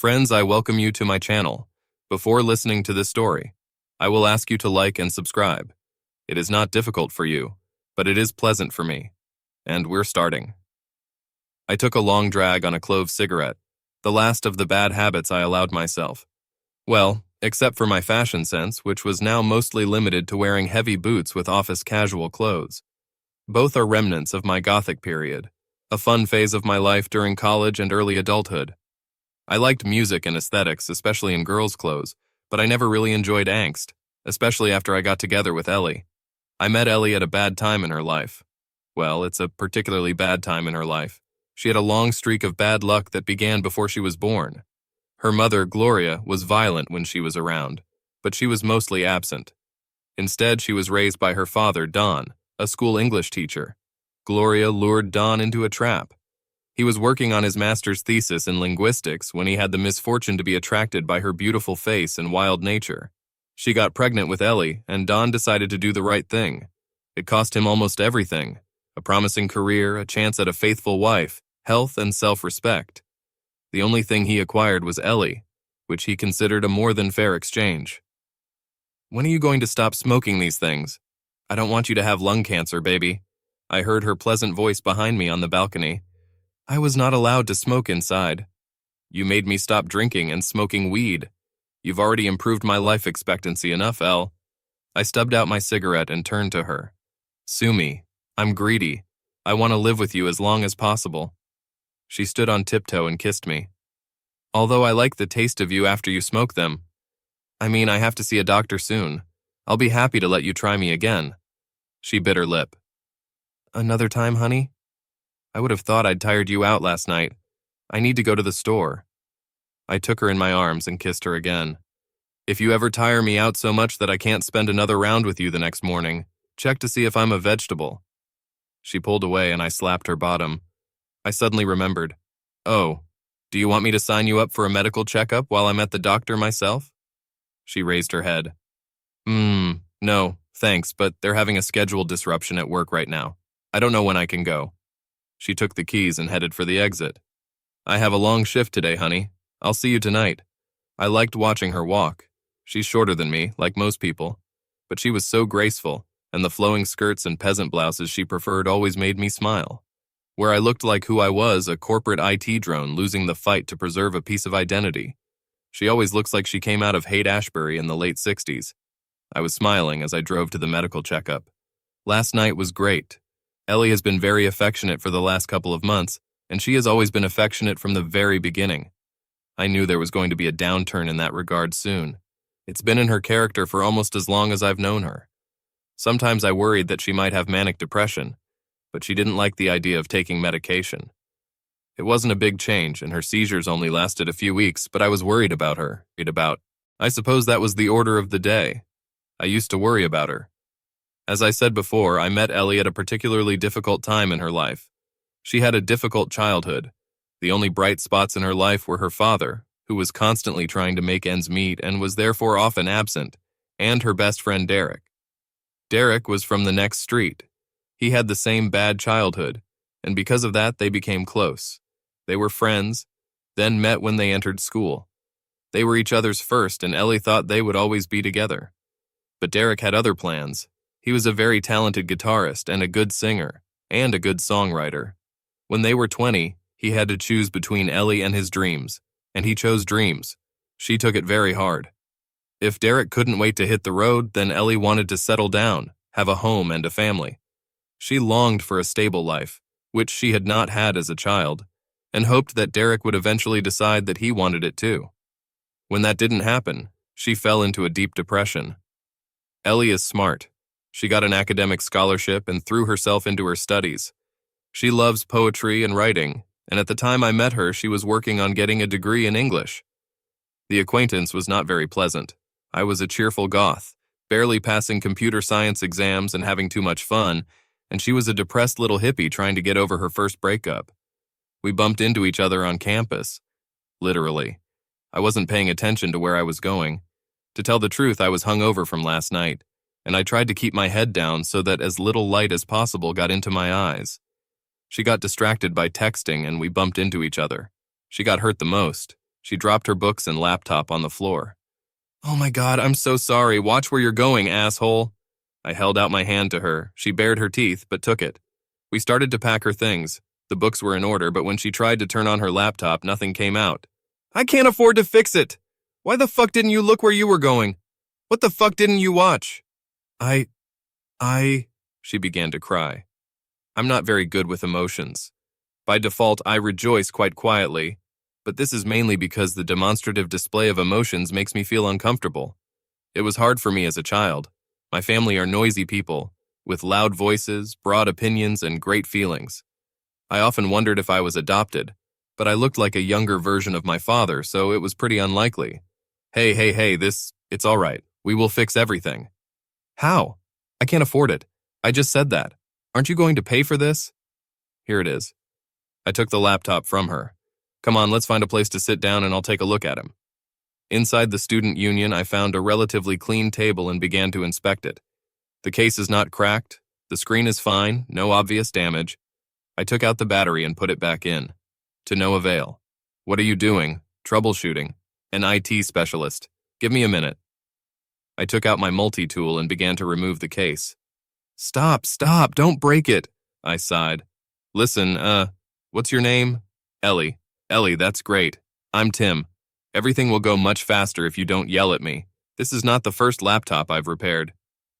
Friends, I welcome you to my channel. Before listening to this story, I will ask you to like and subscribe. It is not difficult for you, but it is pleasant for me. And we're starting. I took a long drag on a clove cigarette, the last of the bad habits I allowed myself. Well, except for my fashion sense, which was now mostly limited to wearing heavy boots with office casual clothes. Both are remnants of my Gothic period, a fun phase of my life during college and early adulthood. I liked music and aesthetics, especially in girls' clothes, but I never really enjoyed angst, especially after I got together with Ellie. I met Ellie at a bad time in her life. Well, it's a particularly bad time in her life. She had a long streak of bad luck that began before she was born. Her mother, Gloria, was violent when she was around, but she was mostly absent. Instead, she was raised by her father, Don, a school English teacher. Gloria lured Don into a trap. He was working on his master's thesis in linguistics when he had the misfortune to be attracted by her beautiful face and wild nature. She got pregnant with Ellie, and Don decided to do the right thing. It cost him almost everything: a promising career, a chance at a faithful wife, health, and self-respect. The only thing he acquired was Ellie, which he considered a more than fair exchange. "When are you going to stop smoking these things? I don't want you to have lung cancer, baby." I heard her pleasant voice behind me on the balcony. I was not allowed to smoke inside. "You made me stop drinking and smoking weed. You've already improved my life expectancy enough, Elle." I stubbed out my cigarette and turned to her. "Sue me. I'm greedy. I want to live with you as long as possible." She stood on tiptoe and kissed me. "Although I like the taste of you after you smoke them. I have to see a doctor soon. I'll be happy to let you try me again." She bit her lip. "Another time, honey? I would have thought I'd tired you out last night. I need to go to the store." I took her in my arms and kissed her again. "If you ever tire me out so much that I can't spend another round with you the next morning, check to see if I'm a vegetable." She pulled away and I slapped her bottom. I suddenly remembered. "Oh, do you want me to sign you up for a medical checkup while I'm at the doctor myself?" She raised her head. No, thanks, but they're having a schedule disruption at work right now. I don't know when I can go." She took the keys and headed for the exit. "I have a long shift today, honey. I'll see you tonight." I liked watching her walk. She's shorter than me, like most people, but she was so graceful, and the flowing skirts and peasant blouses she preferred always made me smile. Where I looked like who I was, a corporate IT drone losing the fight to preserve a piece of identity. She always looks like she came out of Haight-Ashbury in the late 60s. I was smiling as I drove to the medical checkup. Last night was great. Ellie has been very affectionate for the last couple of months, and she has always been affectionate from the very beginning. I knew there was going to be a downturn in that regard soon. It's been in her character for almost as long as I've known her. Sometimes I worried that she might have manic depression, but she didn't like the idea of taking medication. It wasn't a big change, and her seizures only lasted a few weeks, but I was worried about her. I suppose that was the order of the day. I used to worry about her. As I said before, I met Ellie at a particularly difficult time in her life. She had a difficult childhood. The only bright spots in her life were her father, who was constantly trying to make ends meet and was therefore often absent, and her best friend Derek. Derek was from the next street. He had the same bad childhood, and because of that they became close. They were friends, then met when they entered school. They were each other's first, and Ellie thought they would always be together. But Derek had other plans. He was a very talented guitarist and a good singer, and a good songwriter. When they were 20, he had to choose between Ellie and his dreams, and he chose dreams. She took it very hard. If Derek couldn't wait to hit the road, then Ellie wanted to settle down, have a home and a family. She longed for a stable life, which she had not had as a child, and hoped that Derek would eventually decide that he wanted it too. When that didn't happen, she fell into a deep depression. Ellie is smart. She got an academic scholarship and threw herself into her studies. She loves poetry and writing, and at the time I met her, she was working on getting a degree in English. The acquaintance was not very pleasant. I was a cheerful goth, barely passing computer science exams and having too much fun, and she was a depressed little hippie trying to get over her first breakup. We bumped into each other on campus. Literally. I wasn't paying attention to where I was going. To tell the truth, I was hungover from last night, and I tried to keep my head down so that as little light as possible got into my eyes. She got distracted by texting and we bumped into each other. She got hurt the most. She dropped her books and laptop on the floor. "Oh my God, I'm so sorry. Watch where you're going, asshole." I held out my hand to her. She bared her teeth, but took it. We started to pack her things. The books were in order, but when she tried to turn on her laptop, nothing came out. "I can't afford to fix it. Why the fuck didn't you look where you were going? What the fuck didn't you watch?" I, she began to cry. I'm not very good with emotions. By default, I rejoice quite quietly, but this is mainly because the demonstrative display of emotions makes me feel uncomfortable. It was hard for me as a child. My family are noisy people, with loud voices, broad opinions, and great feelings. I often wondered if I was adopted, but I looked like a younger version of my father, so it was pretty unlikely. Hey, it's all right. We will fix everything." "How? I can't afford it. I just said that. Aren't you going to pay for this?" "Here it is." I took the laptop from her. "Come on, let's find a place to sit down and I'll take a look at him." Inside the student union, I found a relatively clean table and began to inspect it. The case is not cracked. The screen is fine, no obvious damage. I took out the battery and put it back in. To no avail. "What are you doing?" "Troubleshooting. An IT specialist. Give me a minute." I took out my multi-tool and began to remove the case. Stop, don't break it," I sighed. "Listen, what's your name?" "Ellie." "Ellie, that's great. I'm Tim. Everything will go much faster if you don't yell at me. This is not the first laptop I've repaired."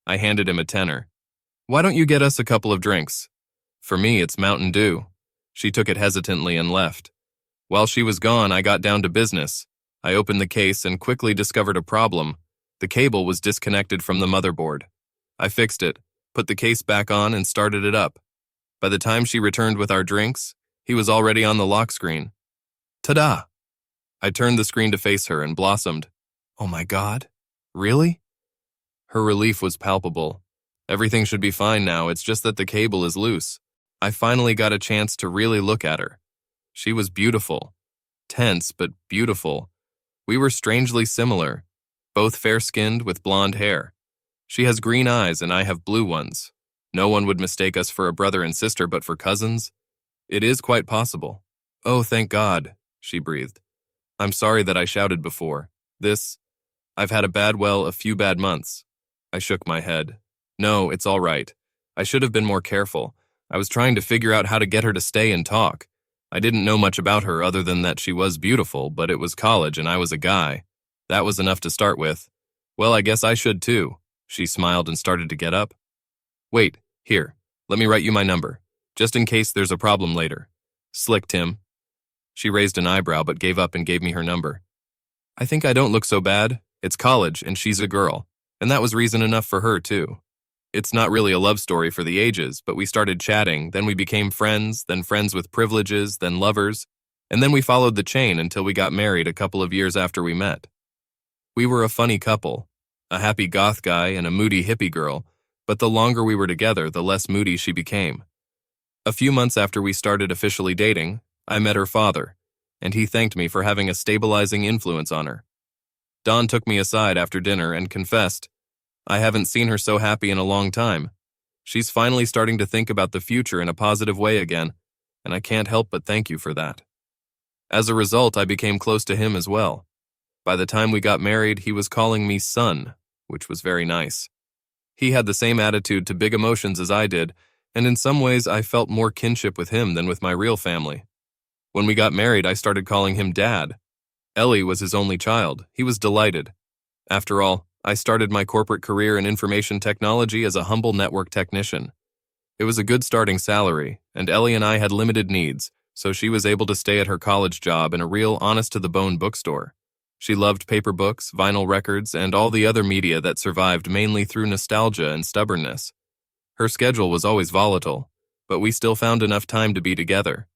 I handed him a tenner. "Why don't you get us a couple of drinks?" "For me, it's Mountain Dew." She took it hesitantly and left. While she was gone, I got down to business. I opened the case and quickly discovered a problem. The cable was disconnected from the motherboard. I fixed it, put the case back on, and started it up. By the time she returned with our drinks, he was already on the lock screen. Ta-da! I turned the screen to face her and blossomed. "Oh my God, really?" Her relief was palpable. "Everything should be fine now, it's just that the cable is loose." I finally got a chance to really look at her. She was beautiful. Tense, but beautiful. We were strangely similar, both fair-skinned with blonde hair. She has green eyes and I have blue ones. No one would mistake us for a brother and sister, but for cousins? It is quite possible. "Oh, thank God," she breathed. "I'm sorry that I shouted before. I've had a few bad months." I shook my head. "No, it's all right. I should have been more careful. I was trying to figure out how to get her to stay and talk. I didn't know much about her other than that she was beautiful, but it was college and I was a guy. That was enough to start with. Well, I guess I should too." She smiled and started to get up. "Wait, here, let me write you my number, just in case there's a problem later." "Slick, Tim." She raised an eyebrow but gave up and gave me her number. "I think I don't look so bad. It's college and she's a girl, and that was reason enough for her too. It's not really a love story for the ages, but we started chatting, then we became friends, then friends with privileges, then lovers, and then we followed the chain until we got married a couple of years after we met. We were a funny couple, a happy goth guy and a moody hippie girl, but the longer we were together, the less moody she became. A few months after we started officially dating, I met her father, and he thanked me for having a stabilizing influence on her. Don took me aside after dinner and confessed, "I haven't seen her so happy in a long time. She's finally starting to think about the future in a positive way again, and I can't help but thank you for that." As a result, I became close to him as well. By the time we got married, he was calling me son, which was very nice. He had the same attitude to big emotions as I did, and in some ways I felt more kinship with him than with my real family. When we got married, I started calling him Dad. Ellie was his only child. He was delighted. After all, I started my corporate career in information technology as a humble network technician. It was a good starting salary, and Ellie and I had limited needs, so she was able to stay at her college job in a real honest-to-the-bone bookstore. She loved paper books, vinyl records, and all the other media that survived mainly through nostalgia and stubbornness. Her schedule was always volatile, but we still found enough time to be together.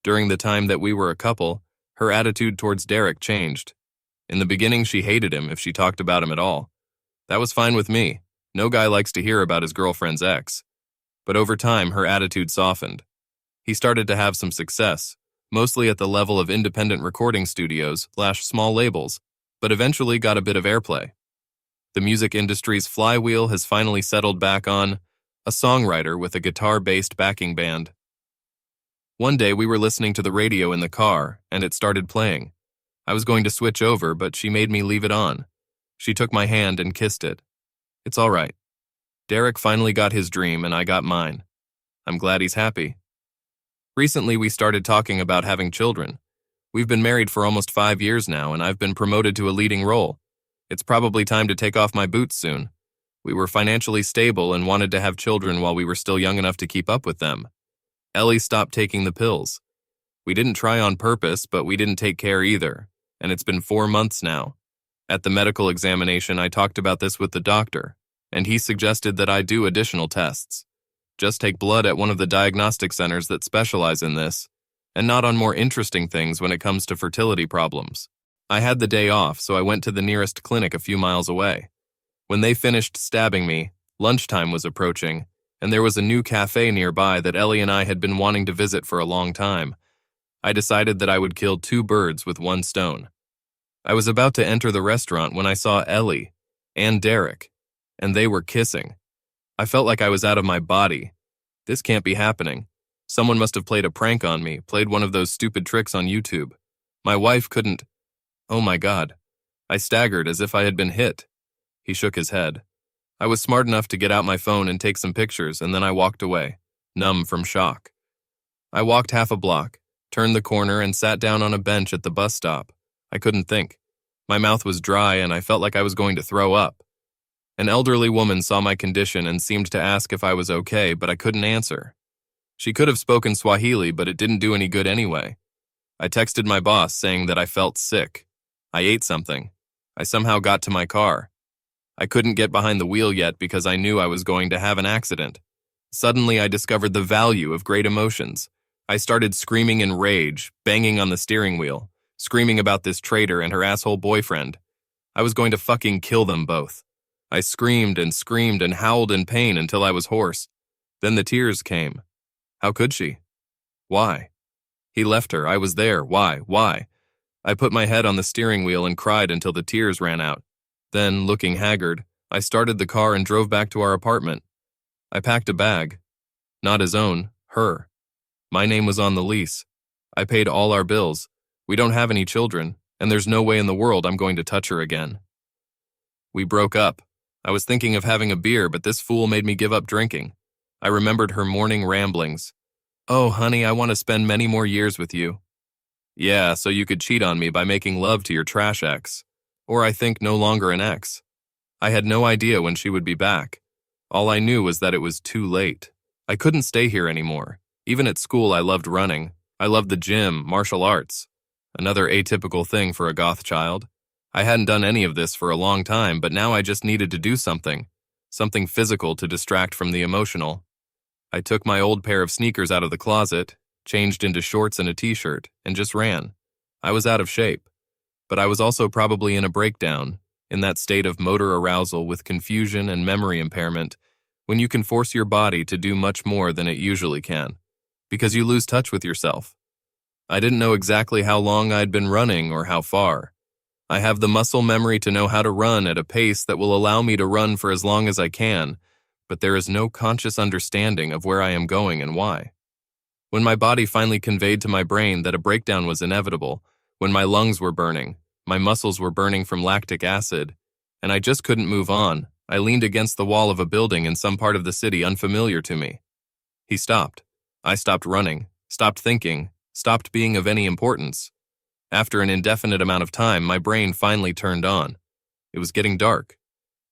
During the time that we were a couple, her attitude towards Derek changed. In the beginning, she hated him if she talked about him at all. That was fine with me. No guy likes to hear about his girlfriend's ex. But over time, her attitude softened. He started to have some success, mostly at the level of independent recording studios/small labels, but eventually got a bit of airplay. The music industry's flywheel has finally settled back on a songwriter with a guitar-based backing band. One day we were listening to the radio in the car, and it started playing. I was going to switch over, but she made me leave it on. She took my hand and kissed it. It's all right. Derek finally got his dream and I got mine. I'm glad he's happy. Recently, we started talking about having children. We've been married for almost 5 years now, and I've been promoted to a leading role. It's probably time to take off my boots soon. We were financially stable and wanted to have children while we were still young enough to keep up with them. Ellie stopped taking the pills. We didn't try on purpose, but we didn't take care either, and it's been 4 months now. At the medical examination, I talked about this with the doctor, and he suggested that I do additional tests. Just take blood at one of the diagnostic centers that specialize in this, and not on more interesting things when it comes to fertility problems. I had the day off, so I went to the nearest clinic a few miles away. When they finished stabbing me, lunchtime was approaching, and there was a new cafe nearby that Ellie and I had been wanting to visit for a long time. I decided that I would kill 2 birds with 1 stone. I was about to enter the restaurant when I saw Ellie and Derek, and they were kissing. I felt like I was out of my body. This can't be happening. Someone must have played a prank on me, played one of those stupid tricks on YouTube. My wife couldn't... Oh my God. I staggered as if I had been hit. He shook his head. I was smart enough to get out my phone and take some pictures, and then I walked away, numb from shock. I walked half a block, turned the corner, and sat down on a bench at the bus stop. I couldn't think. My mouth was dry, and I felt like I was going to throw up. An elderly woman saw my condition and seemed to ask if I was okay, but I couldn't answer. She could have spoken Swahili, but it didn't do any good anyway. I texted my boss saying that I felt sick. I ate something. I somehow got to my car. I couldn't get behind the wheel yet because I knew I was going to have an accident. Suddenly, I discovered the value of great emotions. I started screaming in rage, banging on the steering wheel, screaming about this traitor and her asshole boyfriend. I was going to fucking kill them both. I screamed and howled in pain until I was hoarse. Then the tears came. How could she? Why? He left her. I was there. Why? I put my head on the steering wheel and cried until the tears ran out. Then, looking haggard, I started the car and drove back to our apartment. I packed a bag. Not his own, her. My name was on the lease. I paid all our bills. We don't have any children, and there's no way in the world I'm going to touch her again. We broke up. I was thinking of having a beer, but this fool made me give up drinking. I remembered her morning ramblings. Oh, honey, I want to spend many more years with you. Yeah, so you could cheat on me by making love to your trash ex. Or I think no longer an ex. I had no idea when she would be back. All I knew was that it was too late. I couldn't stay here anymore. Even at school, I loved running. I loved the gym, martial arts. Another atypical thing for a goth child. I hadn't done any of this for a long time, but now I just needed to do something physical to distract from the emotional. I took my old pair of sneakers out of the closet, changed into shorts and a t-shirt, and just ran. I was out of shape, but I was also probably in a breakdown, in that state of motor arousal with confusion and memory impairment, when you can force your body to do much more than it usually can, because you lose touch with yourself. I didn't know exactly how long I'd been running or how far. I have the muscle memory to know how to run at a pace that will allow me to run for as long as I can, but there is no conscious understanding of where I am going and why. When my body finally conveyed to my brain that a breakdown was inevitable, when my lungs were burning, my muscles were burning from lactic acid, and I just couldn't move on, I leaned against the wall of a building in some part of the city unfamiliar to me. He stopped. I stopped running, stopped thinking, stopped being of any importance. After an indefinite amount of time, my brain finally turned on. It was getting dark.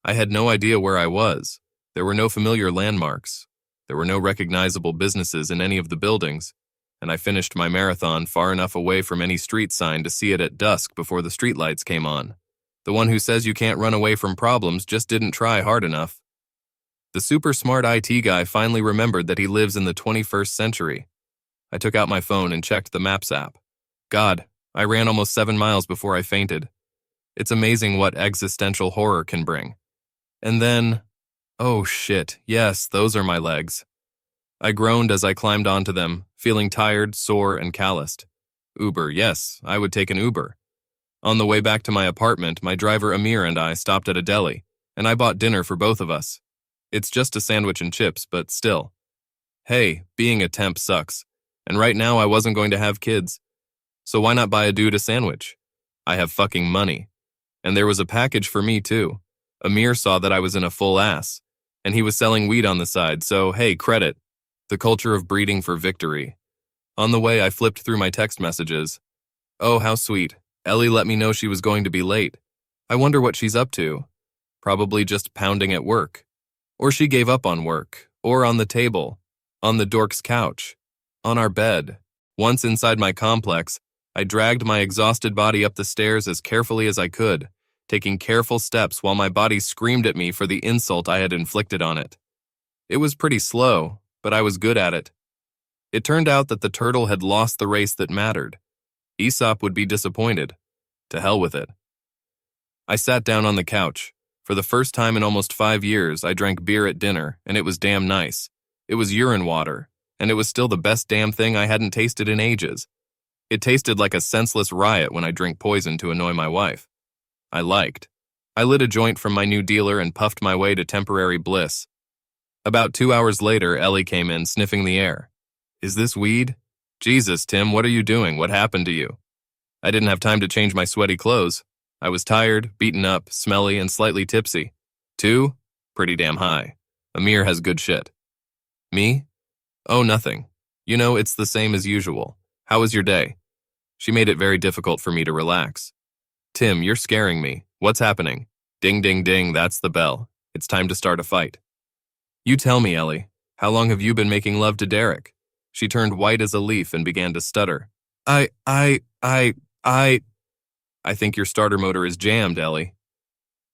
I had no idea where I was. There were no familiar landmarks. There were no recognizable businesses in any of the buildings, and I finished my marathon far enough away from any street sign to see it at dusk before the streetlights came on. The one who says you can't run away from problems just didn't try hard enough. The super smart IT guy finally remembered that he lives in the 21st century. I took out my phone and checked the Maps app. God, I ran almost 7 miles before I fainted. It's amazing what existential horror can bring. And then, oh shit, yes, those are my legs. I groaned as I climbed onto them, feeling tired, sore, and calloused. Uber, yes, I would take an Uber. On the way back to my apartment, my driver Amir and I stopped at a deli, and I bought dinner for both of us. It's just a sandwich and chips, but still. Hey, being a temp sucks, and right now I wasn't going to have kids. So why not buy a dude a sandwich? I have fucking money. And there was a package for me too. Amir saw that I was in a full ass, and he was selling weed on the side, so hey, credit. The culture of breeding for victory. On the way, I flipped through my text messages. Oh, how sweet. Ellie let me know she was going to be late. I wonder what she's up to. Probably just pounding at work. Or she gave up on work. Or on the table. On the dork's couch. On our bed. Once inside my complex, I dragged my exhausted body up the stairs as carefully as I could, taking careful steps while my body screamed at me for the insult I had inflicted on it. It was pretty slow, but I was good at it. It turned out that the turtle had lost the race that mattered. Aesop would be disappointed. To hell with it. I sat down on the couch. For the first time in almost 5 years, I drank beer at dinner, and it was damn nice. It was urine water, and it was still the best damn thing I hadn't tasted in ages. It tasted like a senseless riot when I drink poison to annoy my wife. I liked. I lit a joint from my new dealer and puffed my way to temporary bliss. About 2 hours later, Ellie came in, sniffing the air. Is this weed? Jesus, Tim, what are you doing? What happened to you? I didn't have time to change my sweaty clothes. I was tired, beaten up, smelly, and slightly tipsy. 2? Pretty damn high. Amir has good shit. Me? Oh, nothing. You know, it's the same as usual. How was your day? She made it very difficult for me to relax. Tim, you're scaring me. What's happening? Ding, ding, ding, that's the bell. It's time to start a fight. You tell me, Ellie. How long have you been making love to Derek? She turned white as a leaf and began to stutter. I think your starter motor is jammed, Ellie.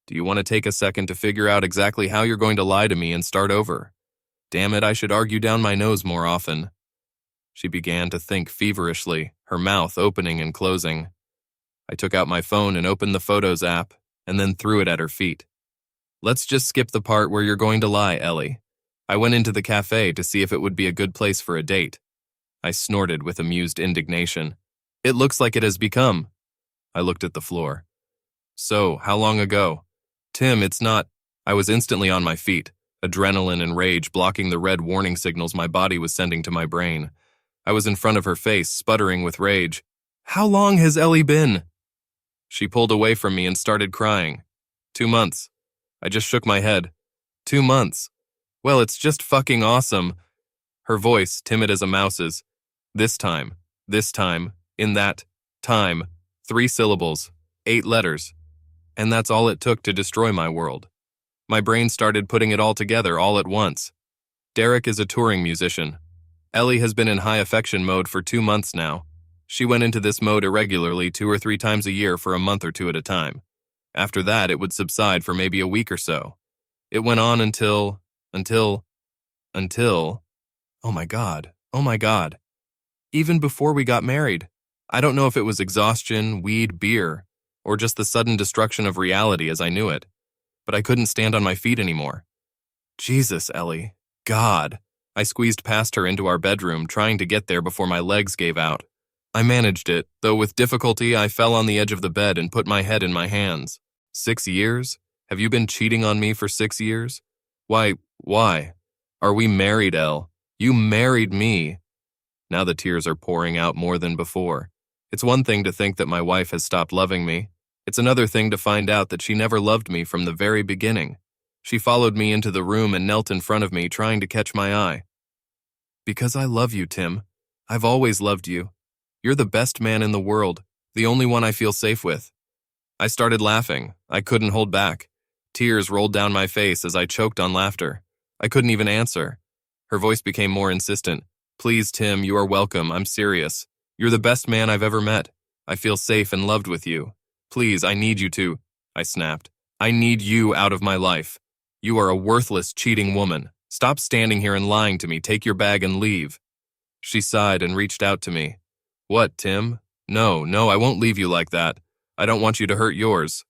Do you want to take a second to figure out exactly how you're going to lie to me and start over? Damn it, I should argue down my nose more often. She began to think feverishly, her mouth opening and closing. I took out my phone and opened the Photos app, and then threw it at her feet. Let's just skip the part where you're going to lie, Ellie. I went into the cafe to see if it would be a good place for a date. I snorted with amused indignation. It looks like it has become. I looked at the floor. So, how long ago? Tim, it's not. I was instantly on my feet, adrenaline and rage blocking the red warning signals my body was sending to my brain. I was in front of her face, sputtering with rage. How long has Ellie been? She pulled away from me and started crying. 2 months. I just shook my head. 2 months. Well, it's just fucking awesome. Her voice, timid as a mouse's. This time, in that time, 3 syllables, 8 letters. And that's all it took to destroy my world. My brain started putting it all together all at once. Derek is a touring musician. Ellie has been in high affection mode for 2 months now. She went into this mode irregularly 2 or 3 times a year for a month or 2 at a time. After that, it would subside for maybe a week or so. It went on until, oh my God. Even before we got married. I don't know if it was exhaustion, weed, beer, or just the sudden destruction of reality as I knew it, but I couldn't stand on my feet anymore. Jesus, Ellie. God. I squeezed past her into our bedroom, trying to get there before my legs gave out. I managed it, though with difficulty I fell on the edge of the bed and put my head in my hands. 6 years? Have you been cheating on me for 6 years? Why? Are we married, Elle? You married me. Now the tears are pouring out more than before. It's one thing to think that my wife has stopped loving me. It's another thing to find out that she never loved me from the very beginning. She followed me into the room and knelt in front of me, trying to catch my eye. Because I love you, Tim. I've always loved you. You're the best man in the world, the only one I feel safe with. I started laughing. I couldn't hold back. Tears rolled down my face as I choked on laughter. I couldn't even answer. Her voice became more insistent. Please, Tim, you are welcome. I'm serious. You're the best man I've ever met. I feel safe and loved with you. Please, I need you to. I snapped. I need you out of my life. You are a worthless, cheating woman. Stop standing here and lying to me. Take your bag and leave. She sighed and reached out to me. What, Tim? No, I won't leave you like that. I don't want you to hurt yours.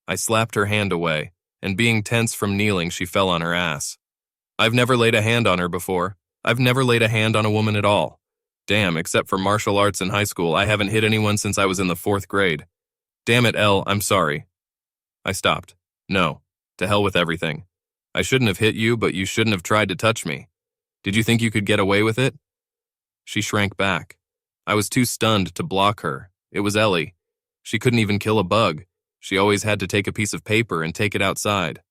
I slapped her hand away, and being tense from kneeling, she fell on her ass. I've never laid a hand on her before. I've never laid a hand on a woman at all. Damn, except for martial arts in high school, I haven't hit anyone since I was in the 4th grade. Damn it, Elle, I'm sorry. I stopped. No, to hell with everything. I shouldn't have hit you, but you shouldn't have tried to touch me. Did you think you could get away with it? She shrank back. I was too stunned to block her. It was Ellie. She couldn't even kill a bug. She always had to take a piece of paper and take it outside.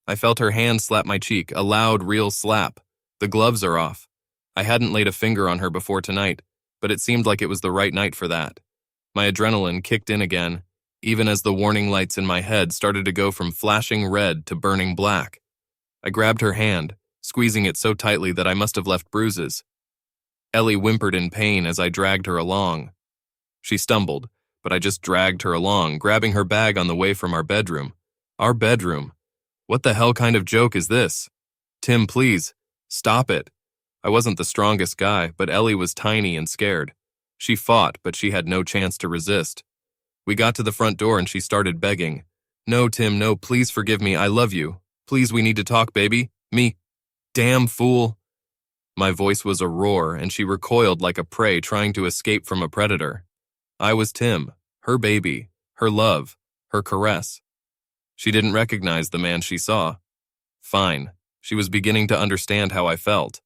I felt her hand slap my cheek, a loud, real slap. The gloves are off. I hadn't laid a finger on her before tonight, but it seemed like it was the right night for that. My adrenaline kicked in again, even as the warning lights in my head started to go from flashing red to burning black. I grabbed her hand, squeezing it so tightly that I must have left bruises. Ellie whimpered in pain as I dragged her along. She stumbled, but I just dragged her along, grabbing her bag on the way from our bedroom. Our bedroom. What the hell kind of joke is this? Tim, please, stop it. I wasn't the strongest guy, but Ellie was tiny and scared. She fought, but she had no chance to resist. We got to the front door and she started begging. No, Tim, no, please forgive me, I love you. Please, we need to talk, baby. Me. Damn fool. My voice was a roar, and she recoiled like a prey trying to escape from a predator. I was Tim, her baby, her love, her caress. She didn't recognize the man she saw. Fine. She was beginning to understand how I felt.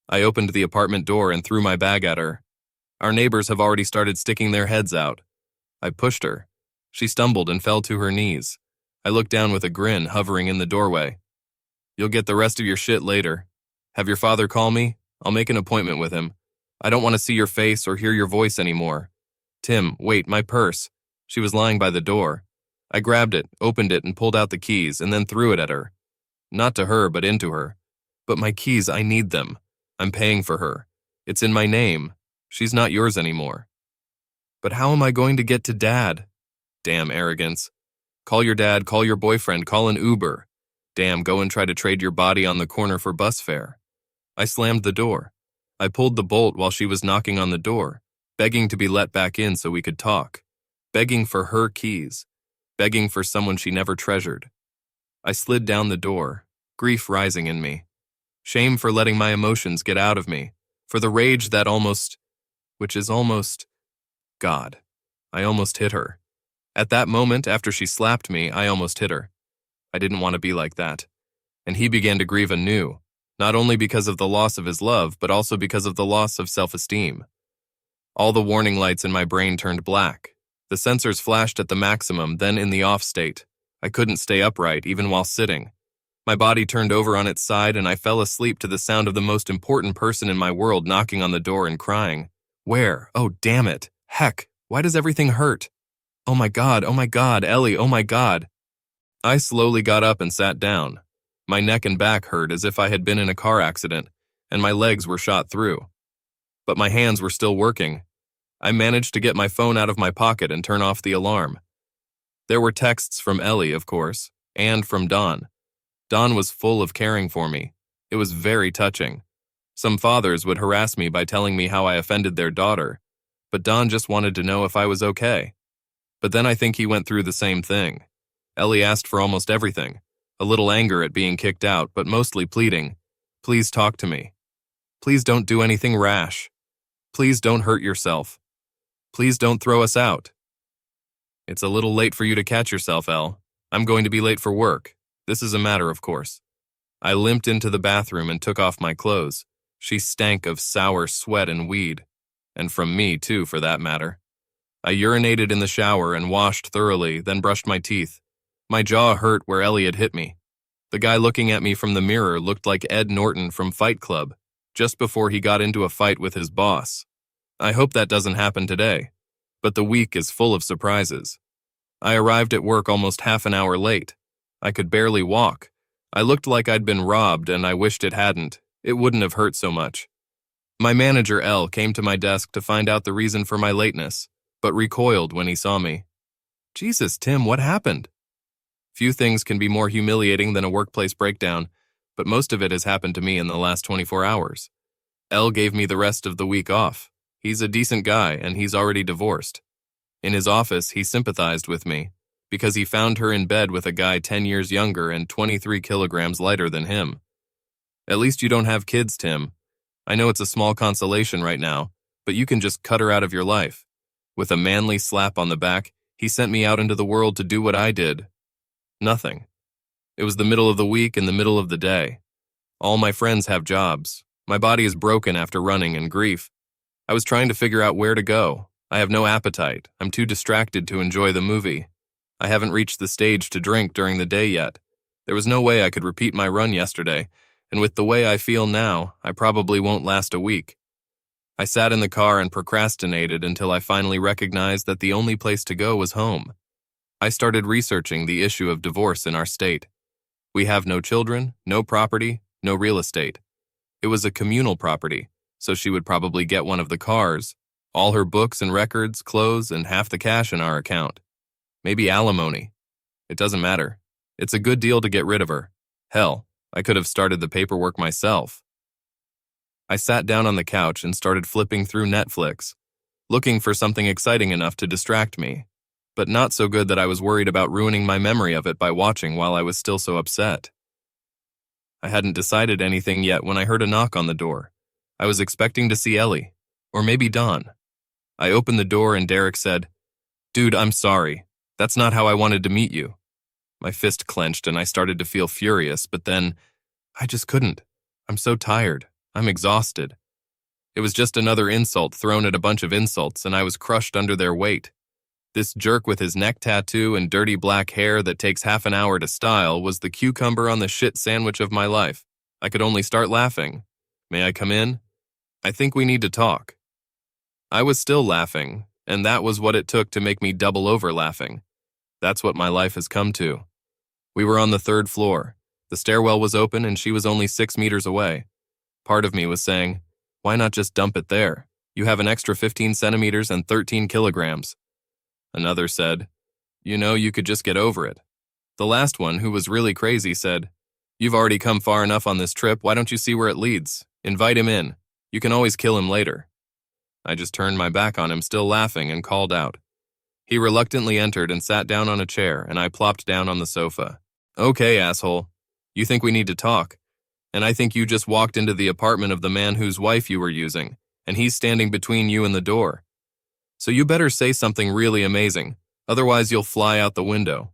I opened the apartment door and threw my bag at her. Our neighbors have already started sticking their heads out. I pushed her. She stumbled and fell to her knees. I looked down with a grin hovering in the doorway. You'll get the rest of your shit later. Have your father call me? I'll make an appointment with him. I don't want to see your face or hear your voice anymore. Tim, wait, my purse. She was lying by the door. I grabbed it, opened it, and pulled out the keys, and then threw it at her. Not to her, but into her. But my keys, I need them. I'm paying for her. It's in my name. She's not yours anymore. But how am I going to get to Dad? Damn arrogance. Call your dad, call your boyfriend, call an Uber. Damn, go and try to trade your body on the corner for bus fare. I slammed the door. I pulled the bolt while she was knocking on the door, begging to be let back in so we could talk, begging for her keys, begging for someone she never treasured. I slid down the door, grief rising in me, shame for letting my emotions get out of me, for the rage that God, I almost hit her. At that moment, after she slapped me, I almost hit her. I didn't want to be like that. And he began to grieve anew, not only because of the loss of his love, but also because of the loss of self-esteem. All the warning lights in my brain turned black. The sensors flashed at the maximum, then in the off state. I couldn't stay upright, even while sitting. My body turned over on its side, and I fell asleep to the sound of the most important person in my world knocking on the door and crying. Where? Oh, damn it. Heck, why does everything hurt? Oh my God, Ellie, oh my God. I slowly got up and sat down. My neck and back hurt as if I had been in a car accident, and my legs were shot through. But my hands were still working. I managed to get my phone out of my pocket and turn off the alarm. There were texts from Ellie, of course, and from Dawn. Dawn was full of caring for me. It was very touching. Some fathers would harass me by telling me how I offended their daughter, but Dawn just wanted to know if I was okay. But then I think he went through the same thing. Ellie asked for almost everything, a little anger at being kicked out, but mostly pleading, please talk to me. Please don't do anything rash. Please don't hurt yourself. Please don't throw us out. It's a little late for you to catch yourself, Elle. I'm going to be late for work. This is a matter of course. I limped into the bathroom and took off my clothes. She stank of sour sweat and weed. And from me, too, for that matter. I urinated in the shower and washed thoroughly, then brushed my teeth. My jaw hurt where Ellie had hit me. The guy looking at me from the mirror looked like Ed Norton from Fight Club, just before he got into a fight with his boss. I hope that doesn't happen today, but the week is full of surprises. I arrived at work almost half an hour late. I could barely walk. I looked like I'd been robbed, and I wished it hadn't. It wouldn't have hurt so much. My manager, Elle, came to my desk to find out the reason for my lateness, but recoiled when he saw me. Jesus, Tim, what happened? Few things can be more humiliating than a workplace breakdown, but most of it has happened to me in the last 24 hours. Elle gave me the rest of the week off. He's a decent guy, and he's already divorced. In his office, he sympathized with me, because he found her in bed with a guy 10 years younger and 23 kilograms lighter than him. At least you don't have kids, Tim. I know it's a small consolation right now, but you can just cut her out of your life. With a manly slap on the back, he sent me out into the world to do what I did. Nothing. It was the middle of the week and the middle of the day. All my friends have jobs. My body is broken after running and grief. I was trying to figure out where to go. I have no appetite. I'm too distracted to enjoy the movie. I haven't reached the stage to drink during the day yet. There was no way I could repeat my run yesterday, and with the way I feel now, I probably won't last a week. I sat in the car and procrastinated until I finally recognized that the only place to go was home. I started researching the issue of divorce in our state. We have no children, no property, no real estate. It was a communal property, so she would probably get one of the cars, all her books and records, clothes, and half the cash in our account. Maybe alimony. It doesn't matter. It's a good deal to get rid of her. Hell, I could have started the paperwork myself. I sat down on the couch and started flipping through Netflix, looking for something exciting enough to distract me, but not so good that I was worried about ruining my memory of it by watching while I was still so upset. I hadn't decided anything yet when I heard a knock on the door. I was expecting to see Ellie, or maybe Dawn. I opened the door and Derek said, "Dude, I'm sorry. That's not how I wanted to meet you." My fist clenched and I started to feel furious, but then I just couldn't. I'm so tired. I'm exhausted. It was just another insult thrown at a bunch of insults, and I was crushed under their weight. This jerk with his neck tattoo and dirty black hair that takes half an hour to style was the cucumber on the shit sandwich of my life. I could only start laughing. "May I come in? I think we need to talk." I was still laughing, and that was what it took to make me double over laughing. That's what my life has come to. We were on the 3rd floor. The stairwell was open and she was only 6 meters away. Part of me was saying, why not just dump it there? You have an extra 15 centimeters and 13 kilograms. Another said, you could just get over it. The last one, who was really crazy, said, "You've already come far enough on this trip, why don't you see where it leads? Invite him in. You can always kill him later." I just turned my back on him, still laughing, and called out. He reluctantly entered and sat down on a chair, and I plopped down on the sofa. "Okay, asshole. You think we need to talk. And I think you just walked into the apartment of the man whose wife you were using, and he's standing between you and the door. So you better say something really amazing, otherwise you'll fly out the window."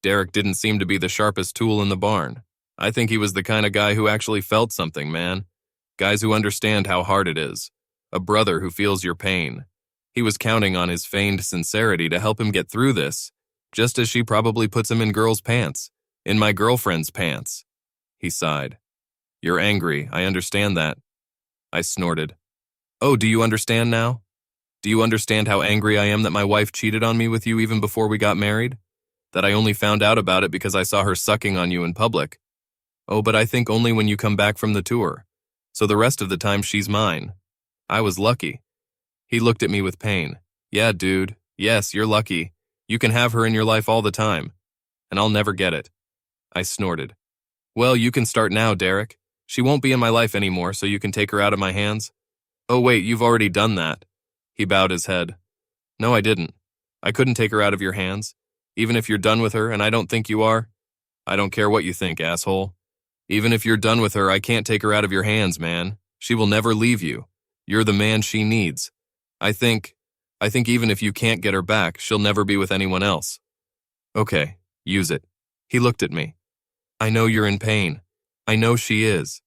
Derek didn't seem to be the sharpest tool in the barn. I think he was the kind of guy who actually felt something, man. Guys who understand how hard it is. A brother who feels your pain. He was counting on his feigned sincerity to help him get through this, just as she probably puts him in girls' pants. In my girlfriend's pants. He sighed. "You're angry, I understand that." I snorted. "Oh, do you understand now? Do you understand how angry I am that my wife cheated on me with you even before we got married? That I only found out about it because I saw her sucking on you in public? Oh, but I think only when you come back from the tour. So the rest of the time she's mine. I was lucky." He looked at me with pain. "Yeah, dude. Yes, you're lucky. You can have her in your life all the time. And I'll never get it." I snorted. "Well, you can start now, Derek. She won't be in my life anymore, so you can take her out of my hands." "Oh wait, you've already done that." He bowed his head. "No, I didn't. I couldn't take her out of your hands. Even if you're done with her, and I don't think you are. I don't care what you think, asshole. Even if you're done with her, I can't take her out of your hands, man. She will never leave you. You're the man she needs. I think even if you can't get her back, she'll never be with anyone else." "Okay, use it." He looked at me. "I know you're in pain. I know she is.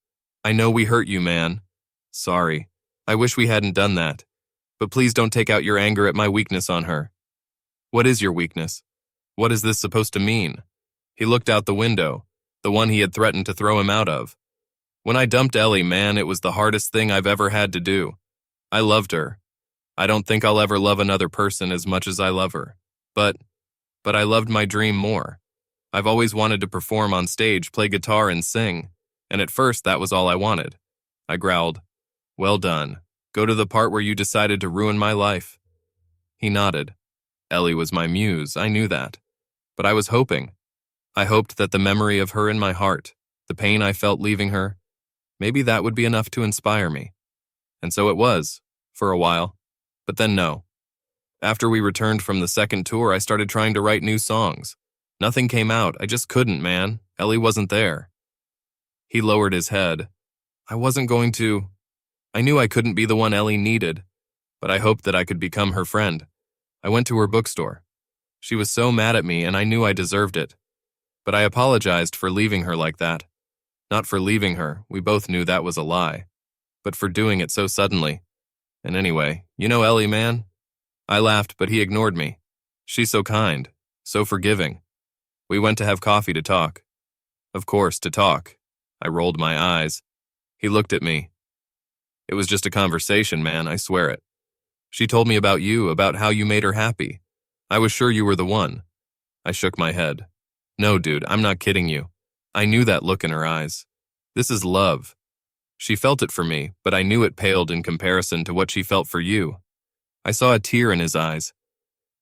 I know we hurt you, man. Sorry. I wish we hadn't done that. But please don't take out your anger at my weakness on her." "What is your weakness? What is this supposed to mean?" He looked out the window, the one he had threatened to throw him out of. "When I dumped Ellie, man, it was the hardest thing I've ever had to do. I loved her. I don't think I'll ever love another person as much as I love her. But I loved my dream more. I've always wanted to perform on stage, play guitar and sing, and at first that was all I wanted." I growled, "Well done. Go to the part where you decided to ruin my life." He nodded. Ellie was my muse, I knew that. But I was hoping. I hoped that the memory of her in my heart, the pain I felt leaving her, maybe that would be enough to inspire me. And so it was, for a while. But then no. After we returned from the 2nd tour, I started trying to write new songs. Nothing came out. I just couldn't, man. Ellie wasn't there. He lowered his head. I wasn't going to. I knew I couldn't be the one Ellie needed, but I hoped that I could become her friend. I went to her bookstore. She was so mad at me, and I knew I deserved it. But I apologized for leaving her like that. Not for leaving her, we both knew that was a lie, but for doing it so suddenly. And anyway, Ellie, man, I laughed, but he ignored me. She's so kind, so forgiving. We went to have coffee to talk. Of course, to talk. I rolled my eyes. He looked at me. It was just a conversation, man, I swear it. She told me about you, about how you made her happy. I was sure you were the one. I shook my head. No, dude, I'm not kidding you. I knew that look in her eyes. This is love. She felt it for me, but I knew it paled in comparison to what she felt for you. I saw a tear in his eyes.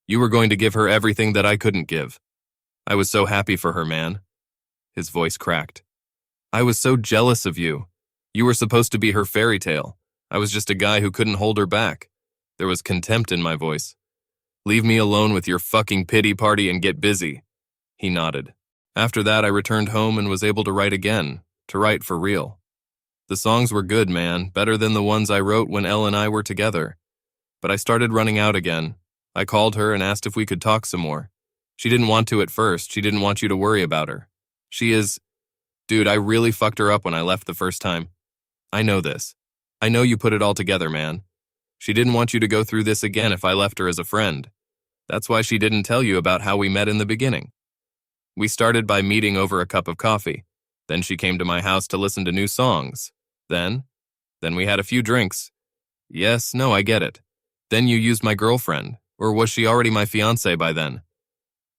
You were going to give her everything that I couldn't give. I was so happy for her, man. His voice cracked. I was so jealous of you. You were supposed to be her fairy tale. I was just a guy who couldn't hold her back. There was contempt in my voice. Leave me alone with your fucking pity party and get busy. He nodded. After that, I returned home and was able to write again, to write for real. The songs were good, man, better than the ones I wrote when Elle and I were together. But I started running out again. I called her and asked if we could talk some more. She didn't want to at first. She didn't want you to worry about her. She is... Dude, I really fucked her up when I left the first time. I know this. I know you put it all together, man. She didn't want you to go through this again if I left her as a friend. That's why she didn't tell you about how we met in the beginning. We started by meeting over a cup of coffee. Then she came to my house to listen to new songs. Then we had a few drinks. Yes, no, I get it. Then you used my girlfriend, or was she already my fiancée by then?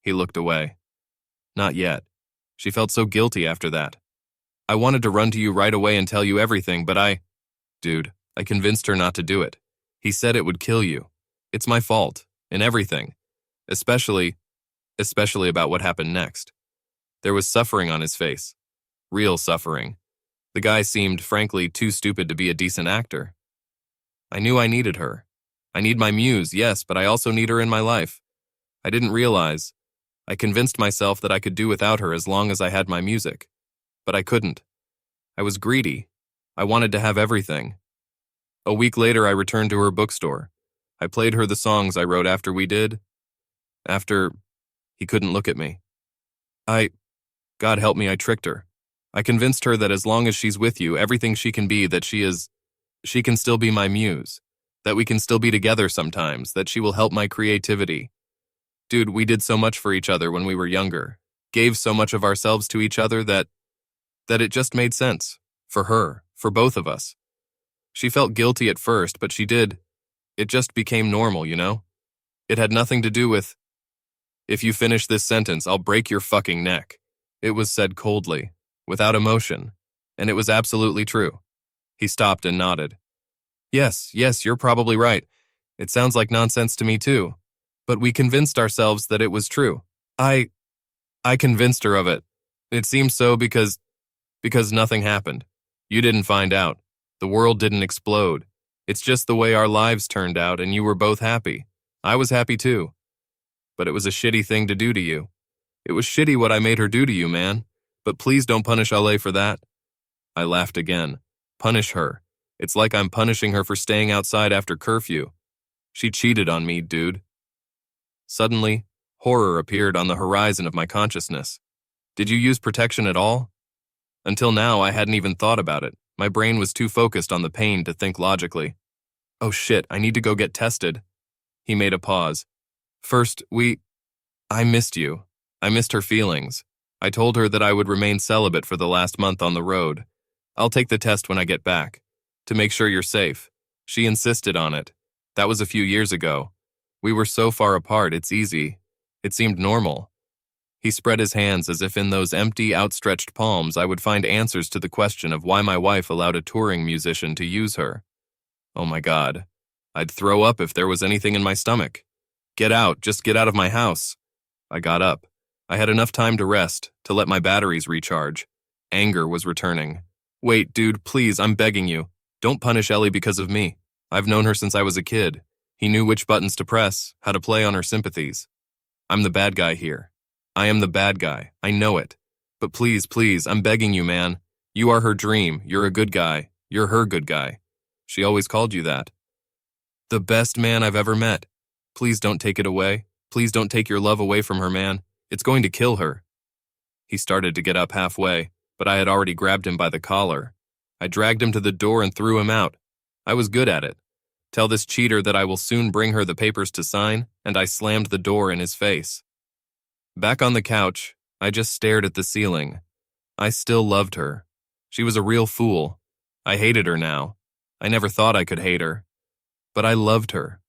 He looked away. Not yet. She felt so guilty after that. I wanted to run to you right away and tell you everything, but Dude, I convinced her not to do it. He said it would kill you. It's my fault, in everything. Especially about what happened next. There was suffering on his face. Real suffering. The guy seemed, frankly, too stupid to be a decent actor. I knew I needed her. I need my muse, yes, but I also need her in my life. I didn't realize. I convinced myself that I could do without her as long as I had my music. But I couldn't. I was greedy. I wanted to have everything. A week later, I returned to her bookstore. I played her the songs I wrote after we did. He couldn't look at me. God help me, I tricked her. I convinced her that as long as she's with you, everything she can be, that she can still be my muse, that we can still be together sometimes, that she will help my creativity. Dude, we did so much for each other when we were younger, gave so much of ourselves to each other that it just made sense. For her, for both of us. She felt guilty at first, but it just became normal, you know? It had nothing to do with, if you finish this sentence, I'll break your fucking neck. It was said coldly, without emotion, and it was absolutely true. He stopped and nodded. Yes, you're probably right. It sounds like nonsense to me too. But we convinced ourselves that it was true. I convinced her of it. It seems so because nothing happened. You didn't find out. The world didn't explode. It's just the way our lives turned out, and you were both happy. I was happy too. But it was a shitty thing to do to you. It was shitty what I made her do to you, man. But please don't punish LA for that. I laughed again. Punish her. It's like I'm punishing her for staying outside after curfew. She cheated on me, dude. Suddenly, horror appeared on the horizon of my consciousness. Did you use protection at all? Until now, I hadn't even thought about it. My brain was too focused on the pain to think logically. Oh shit, I need to go get tested. He made a pause. First, I missed you. I missed her feelings. I told her that I would remain celibate for the last month on the road. I'll take the test when I get back. To make sure you're safe. She insisted on it. That was a few years ago. We were so far apart, it's easy. It seemed normal. He spread his hands as if in those empty, outstretched palms I would find answers to the question of why my wife allowed a touring musician to use her. Oh my God. I'd throw up if there was anything in my stomach. Get out, just get out of my house. I got up. I had enough time to rest, to let my batteries recharge. Anger was returning. Wait, dude, please, I'm begging you. Don't punish Ellie because of me. I've known her since I was a kid. He knew which buttons to press, how to play on her sympathies. I'm the bad guy here. I am the bad guy. I know it. But please, I'm begging you, man. You are her dream. You're a good guy. You're her good guy. She always called you that. The best man I've ever met. Please don't take it away. Please don't take your love away from her, man. It's going to kill her. He started to get up halfway, but I had already grabbed him by the collar. I dragged him to the door and threw him out. I was good at it. Tell this cheater that I will soon bring her the papers to sign, and I slammed the door in his face. Back on the couch, I just stared at the ceiling. I still loved her. She was a real fool. I hated her now. I never thought I could hate her. But I loved her.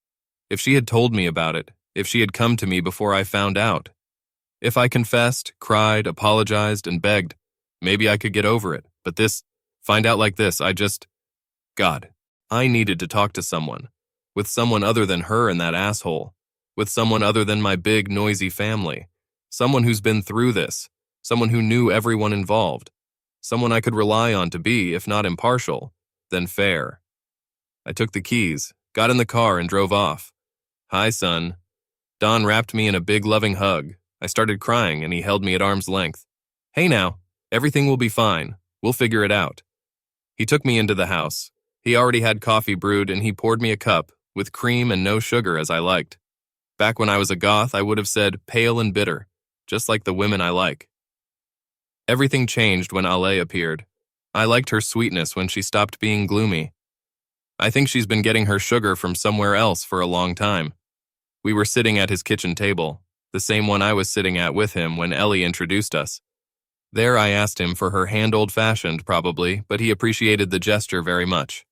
If she had told me about it, if she had come to me before I found out, if I confessed, cried, apologized, and begged, maybe I could get over it. But find out like this, God, I needed to talk to someone. With someone other than her and that asshole. With someone other than my big, noisy family. Someone who's been through this. Someone who knew everyone involved. Someone I could rely on to be, if not impartial, then fair. I took the keys, got in the car, and drove off. Hi, son. Don wrapped me in a big, loving hug. I started crying, and he held me at arm's length. Hey now, everything will be fine. We'll figure it out. He took me into the house. He already had coffee brewed, and he poured me a cup, with cream and no sugar as I liked. Back when I was a goth, I would have said pale and bitter, just like the women I like. Everything changed when Ale appeared. I liked her sweetness when she stopped being gloomy. I think she's been getting her sugar from somewhere else for a long time. We were sitting at his kitchen table, the same one I was sitting at with him when Ellie introduced us. There I asked him for her hand old-fashioned, probably, but he appreciated the gesture very much.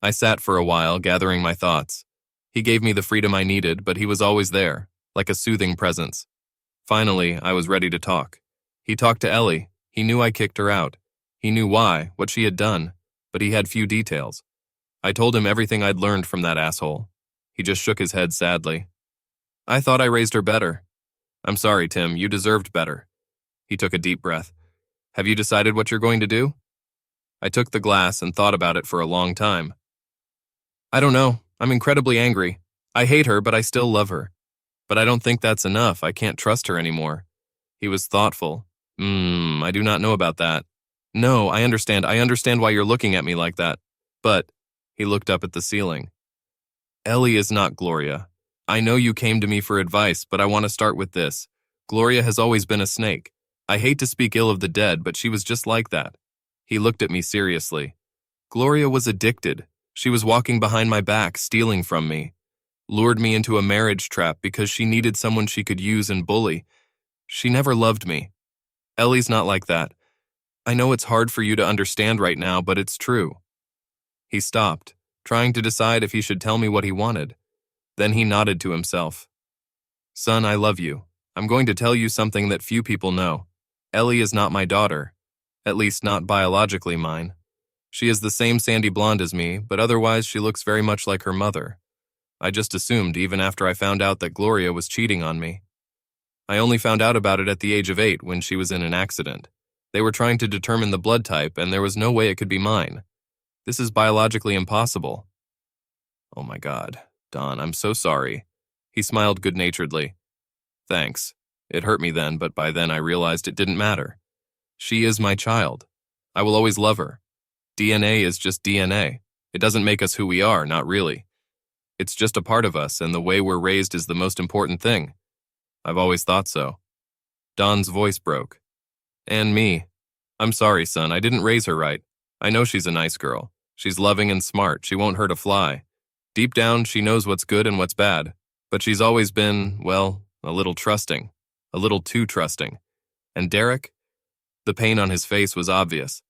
I sat for a while, gathering my thoughts. He gave me the freedom I needed, but he was always there, like a soothing presence. Finally, I was ready to talk. He talked to Ellie. He knew I kicked her out. He knew why, what she had done, but he had few details. I told him everything I'd learned from that asshole. He just shook his head sadly. I thought I raised her better. I'm sorry, Tim, you deserved better. He took a deep breath. Have you decided what you're going to do? I took the glass and thought about it for a long time. I don't know. I'm incredibly angry. I hate her, but I still love her. But I don't think that's enough. I can't trust her anymore. He was thoughtful. I do not know about that. No, I understand. I understand why you're looking at me like that. But, he looked up at the ceiling. Ellie is not Gloria. I know you came to me for advice, but I want to start with this. Gloria has always been a snake. I hate to speak ill of the dead, but she was just like that. He looked at me seriously. Gloria was addicted. She was walking behind my back, stealing from me. Lured me into a marriage trap because she needed someone she could use and bully. She never loved me. Ellie's not like that. I know it's hard for you to understand right now, but it's true. He stopped, trying to decide if he should tell me what he wanted. Then he nodded to himself. Son, I love you. I'm going to tell you something that few people know. Ellie is not my daughter. At least not biologically mine. She is the same sandy blonde as me, but otherwise she looks very much like her mother. I just assumed even after I found out that Gloria was cheating on me. I only found out about it at the age of 8 when she was in an accident. They were trying to determine the blood type, and there was no way it could be mine. This is biologically impossible. Oh my God, Don, I'm so sorry. He smiled good-naturedly. Thanks. It hurt me then, but by then I realized it didn't matter. She is my child. I will always love her. DNA is just DNA. It doesn't make us who we are, not really. It's just a part of us, and the way we're raised is the most important thing. I've always thought so. Don's voice broke. And me. I'm sorry, son, I didn't raise her right. I know she's a nice girl. She's loving and smart. She won't hurt a fly. Deep down, she knows what's good and what's bad. But she's always been, well, a little trusting. A little too trusting. And Derek? The pain on his face was obvious.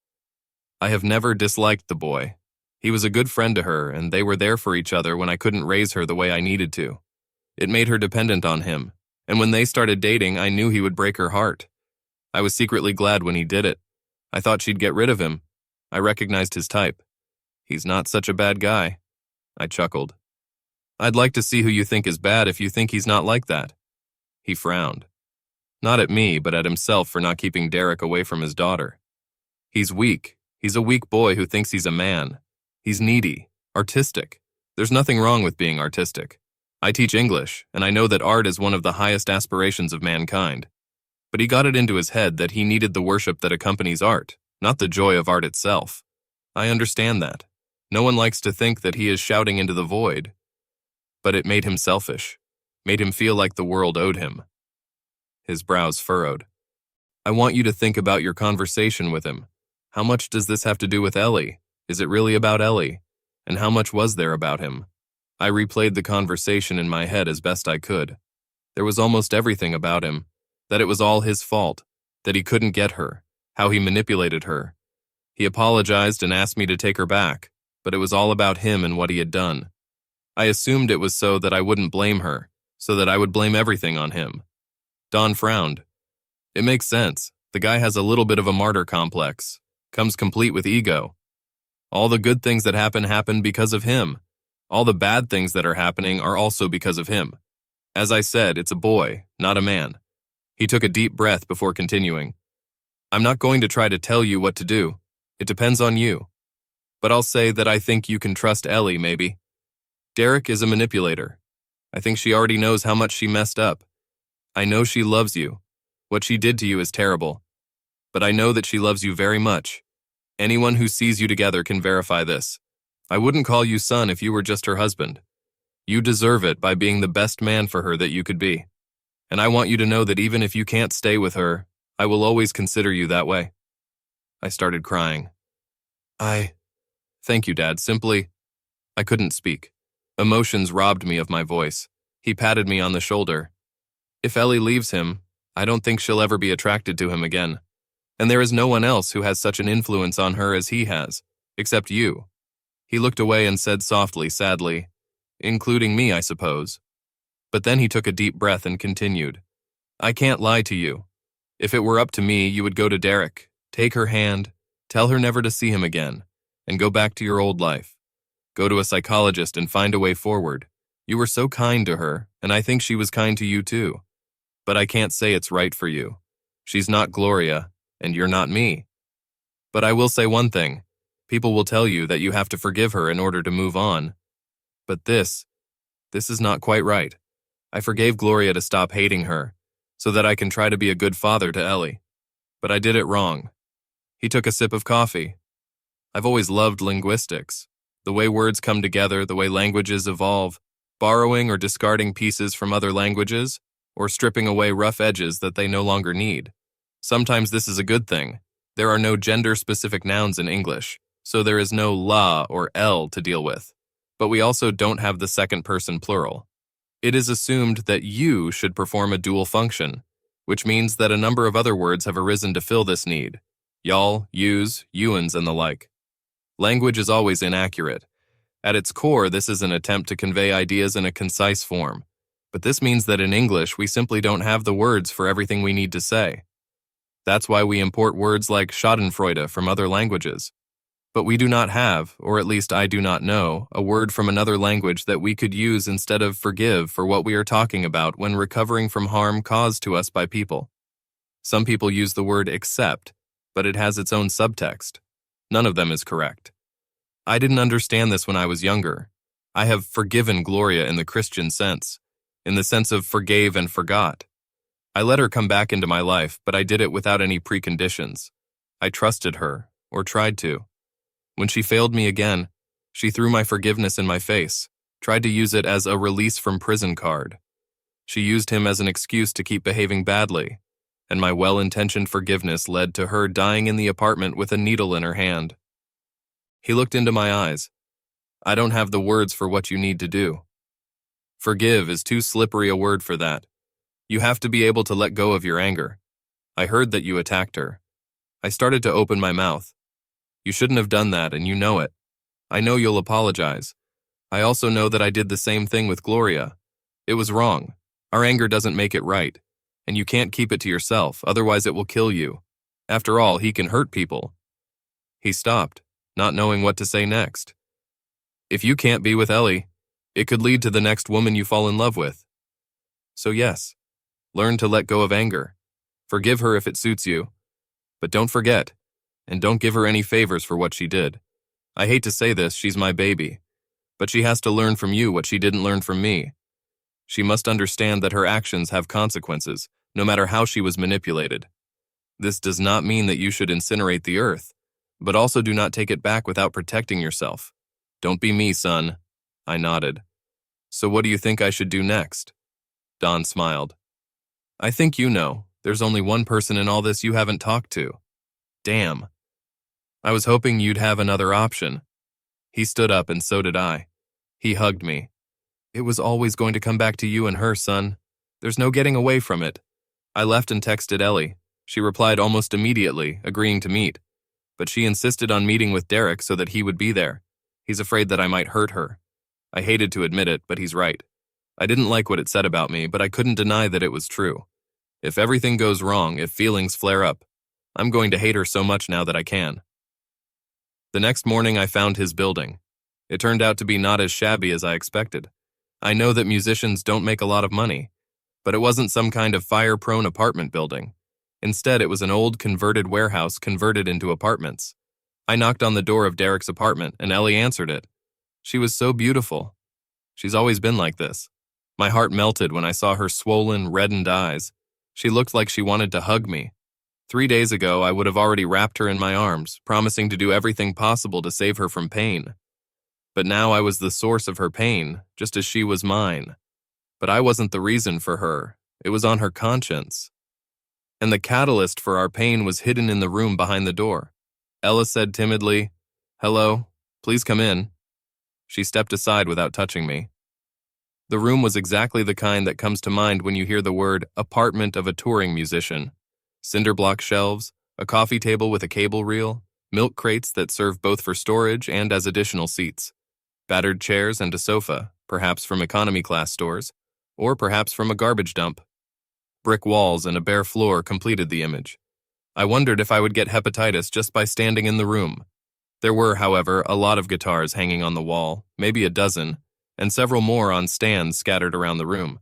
I have never disliked the boy. He was a good friend to her, and they were there for each other when I couldn't raise her the way I needed to. It made her dependent on him, and when they started dating, I knew he would break her heart. I was secretly glad when he did it. I thought she'd get rid of him. I recognized his type. He's not such a bad guy. I chuckled. I'd like to see who you think is bad if you think he's not like that. He frowned. Not at me, but at himself for not keeping Derek away from his daughter. He's weak. He's a weak boy who thinks he's a man. He's needy, artistic. There's nothing wrong with being artistic. I teach English, and I know that art is one of the highest aspirations of mankind. But he got it into his head that he needed the worship that accompanies art, not the joy of art itself. I understand that. No one likes to think that he is shouting into the void. But it made him selfish, made him feel like the world owed him. His brows furrowed. I want you to think about your conversation with him. How much does this have to do with Ellie? Is it really about Ellie? And how much was there about him? I replayed the conversation in my head as best I could. There was almost everything about him. That it was all his fault. That he couldn't get her. How he manipulated her. He apologized and asked me to take her back, but it was all about him and what he had done. I assumed it was so that I wouldn't blame her, so that I would blame everything on him. Don frowned. It makes sense. The guy has a little bit of a martyr complex. Comes complete with ego. All the good things that happen because of him. All the bad things that are happening are also because of him. As I said, it's a boy, not a man. He took a deep breath before continuing. I'm not going to try to tell you what to do. It depends on you. But I'll say that I think you can trust Ellie, maybe. Derek is a manipulator. I think she already knows how much she messed up. I know she loves you. What she did to you is terrible. But I know that she loves you very much. Anyone who sees you together can verify this. I wouldn't call you son if you were just her husband. You deserve it by being the best man for her that you could be. And I want you to know that even if you can't stay with her, I will always consider you that way. I started crying. Thank you, Dad. Simply, I couldn't speak. Emotions robbed me of my voice. He patted me on the shoulder. If Ellie leaves him, I don't think she'll ever be attracted to him again. And there is no one else who has such an influence on her as he has, except you. He looked away and said softly, sadly, including me, I suppose. But then he took a deep breath and continued. I can't lie to you. If it were up to me, you would go to Derek, take her hand, tell her never to see him again, and go back to your old life. Go to a psychologist and find a way forward. You were so kind to her, and I think she was kind to you too. But I can't say it's right for you. She's not Gloria, and you're not me. But I will say one thing. People will tell you that you have to forgive her in order to move on. But this is not quite right. I forgave Gloria to stop hating her, so that I can try to be a good father to Ellie. But I did it wrong. He took a sip of coffee. I've always loved linguistics. The way words come together, the way languages evolve, borrowing or discarding pieces from other languages, or stripping away rough edges that they no longer need. Sometimes this is a good thing. There are no gender-specific nouns in English, so there is no la or el to deal with. But we also don't have the second-person plural. It is assumed that you should perform a dual function, which means that a number of other words have arisen to fill this need. Y'all, yous, youans, and the like. Language is always inaccurate. At its core, this is an attempt to convey ideas in a concise form. But this means that in English, we simply don't have the words for everything we need to say. That's why we import words like schadenfreude from other languages. But we do not have, or at least I do not know, a word from another language that we could use instead of forgive for what we are talking about when recovering from harm caused to us by people. Some people use the word accept, but it has its own subtext. None of them is correct. I didn't understand this when I was younger. I have forgiven Gloria in the Christian sense, in the sense of forgave and forgot. I let her come back into my life, but I did it without any preconditions. I trusted her, or tried to. When she failed me again, she threw my forgiveness in my face, tried to use it as a release from prison card. She used him as an excuse to keep behaving badly, and my well-intentioned forgiveness led to her dying in the apartment with a needle in her hand. He looked into my eyes. I don't have the words for what you need to do. Forgive is too slippery a word for that. You have to be able to let go of your anger. I heard that you attacked her. I started to open my mouth. You shouldn't have done that, and you know it. I know you'll apologize. I also know that I did the same thing with Gloria. It was wrong. Our anger doesn't make it right, and you can't keep it to yourself, otherwise it will kill you. After all, he can hurt people. He stopped, not knowing what to say next. If you can't be with Ellie, it could lead to the next woman you fall in love with. So yes, learn to let go of anger. Forgive her if it suits you. But don't forget, and don't give her any favors for what she did. I hate to say this, she's my baby. But she has to learn from you what she didn't learn from me. She must understand that her actions have consequences, no matter how she was manipulated. This does not mean that you should incinerate the earth, but also do not take it back without protecting yourself. Don't be me, son. I nodded. So what do you think I should do next? Don smiled. I think you know. There's only one person in all this you haven't talked to. Damn. I was hoping you'd have another option. He stood up and so did I. He hugged me. It was always going to come back to you and her, son. There's no getting away from it. I left and texted Ellie. She replied almost immediately, agreeing to meet. But she insisted on meeting with Derek so that he would be there. He's afraid that I might hurt her. I hated to admit it, but he's right. I didn't like what it said about me, but I couldn't deny that it was true. If everything goes wrong, if feelings flare up, I'm going to hate her so much now that I can. The next morning I found his building. It turned out to be not as shabby as I expected. I know that musicians don't make a lot of money, but it wasn't some kind of fire-prone apartment building. Instead, it was an old converted warehouse converted into apartments. I knocked on the door of Derek's apartment, and Ellie answered it. She was so beautiful. She's always been like this. My heart melted when I saw her swollen, reddened eyes. She looked like she wanted to hug me. 3 days ago, I would have already wrapped her in my arms, promising to do everything possible to save her from pain. But now I was the source of her pain, just as she was mine. But I wasn't the reason for her. It was on her conscience. And the catalyst for our pain was hidden in the room behind the door. Ella said timidly, "Hello, please come in." She stepped aside without touching me. The room was exactly the kind that comes to mind when you hear the word apartment of a touring musician. Cinder block shelves, a coffee table with a cable reel, milk crates that serve both for storage and as additional seats, battered chairs and a sofa, perhaps from economy class stores, or perhaps from a garbage dump. Brick walls and a bare floor completed the image. I wondered if I would get hepatitis just by standing in the room. There were, however, a lot of guitars hanging on the wall, maybe a dozen, and several more on stands scattered around the room.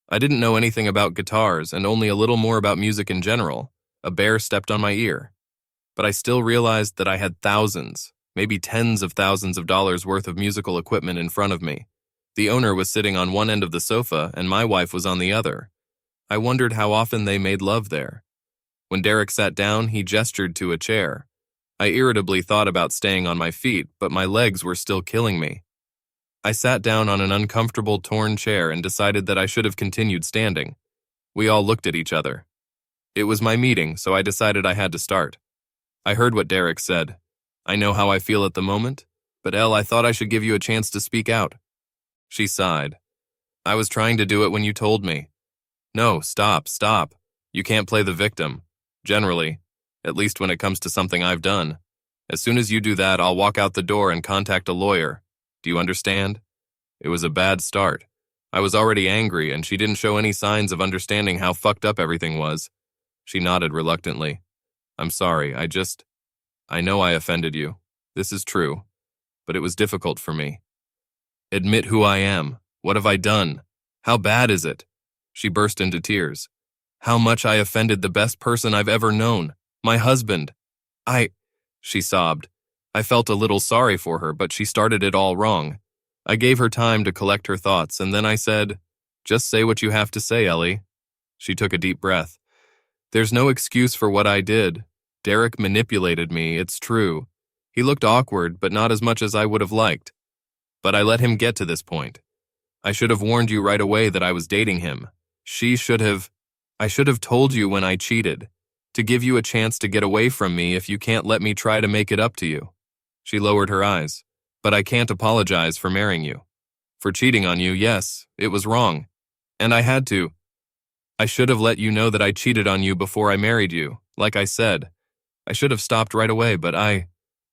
I didn't know anything about guitars and only a little more about music in general. A bear stepped on my ear. But I still realized that I had thousands, maybe tens of thousands of dollars worth of musical equipment in front of me. The owner was sitting on one end of the sofa and my wife was on the other. I wondered how often they made love there. When Derek sat down, he gestured to a chair. I irritably thought about staying on my feet, but my legs were still killing me. I sat down on an uncomfortable, torn chair and decided that I should have continued standing. We all looked at each other. It was my meeting, so I decided I had to start. I heard what Derek said. "I know how I feel at the moment, but Elle, I thought I should give you a chance to speak out." She sighed. "I was trying to do it when you told me." "No, stop. You can't play the victim. Generally, at least when it comes to something I've done. As soon as you do that, I'll walk out the door and contact a lawyer. Do you understand?" It was a bad start. I was already angry, and she didn't show any signs of understanding how fucked up everything was. She nodded reluctantly. "I'm sorry, I know I offended you. This is true. But it was difficult for me. Admit who I am. What have I done? How bad is it?" She burst into tears. "How much I offended the best person I've ever known. My husband. She sobbed. I felt a little sorry for her, but she started it all wrong. I gave her time to collect her thoughts, and then I said, "Just say what you have to say, Ellie." She took a deep breath. "There's no excuse for what I did. Derek manipulated me, it's true. He looked awkward, but not as much as I would have liked. But I let him get to this point. I should have warned you right away that I was dating him. I should have told you when I cheated, to give you a chance to get away from me if you can't let me try to make it up to you." She lowered her eyes. "But I can't apologize for marrying you. For cheating on you, yes, it was wrong. And I had to. I should have let you know that I cheated on you before I married you, like I said. I should have stopped right away, but